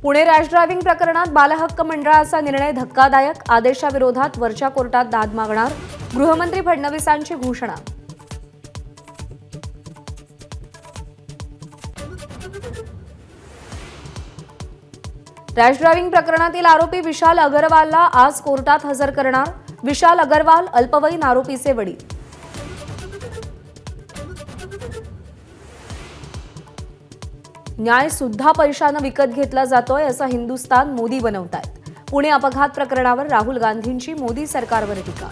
Pune rash driving प्रकरणात बालहक्क मंडळाचा निर्णय धक्कादायक, आदेशाविरोधात वरच्या कोर्टात दाद मागणार, गृहमंत्री फडणवीसांची घोषणा. रॅश ड्रायव्हिंग प्रकरणातील आरोपी विशाल अगरवालला आज कोर्टात हजर करणार. विशाल अगरवाल अल्पवयीन आरोपीचे वडील. न्याय सुद्धा पैशानं विकत घेतला जातोय असं हिंदुस्थान मोदी बनवतायत. पुणे अपघात प्रकरणावर राहुल गांधींची मोदी सरकारवर टीका.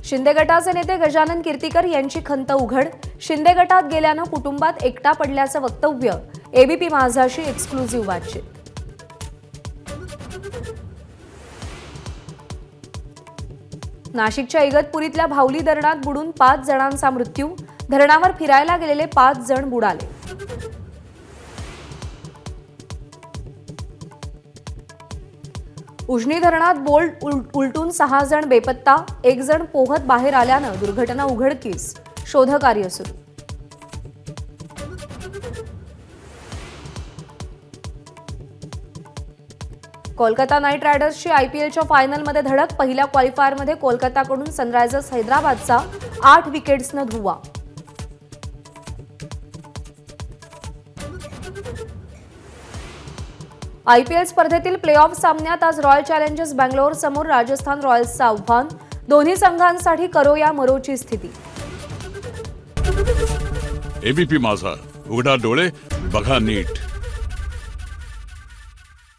शिंदे गटाचे नेते गजानन कीर्तीकर यांची खंत उघड. शिंदे गटात गेल्यानं कुटुंबात एकटा पडल्याचं वक्तव्य. एबीपी माझाशी एक्सक्लुझिव्ह बातचीत. नाशिकच्या इगतपुरीतल्या भावली धरणात बुडून 5 जणांचा मृत्यू. धरणावर फिरायला गेलेले 5 जण बुडाले. उजनी धरणात बोल्ट उलटून 6 जण बेपत्ता. 1 जण पोहत बाहेर आल्यानं दुर्घटना उघडकीस. शोधकार्य सुरू. कोलकाता नाईट रायडर्सची आयपीएलच्या फायनलमध्ये धडक. पहिल्या क्वालिफायरमध्ये कोलकाताकडून सनरायझर्स हैदराबादचा 8 विकेट्सनं धुव्वा. आयपीएल स्पर्धेतील प्लेऑफ सामन्यात आज रॉयल चॅलेंजर्स बंगलोर समोर राजस्थान रॉयल्सचं आव्हान. दोन्ही संघांसाठी करो या मरोची स्थिती. एबीपी माझा, उघडा डोळे बघा नीट.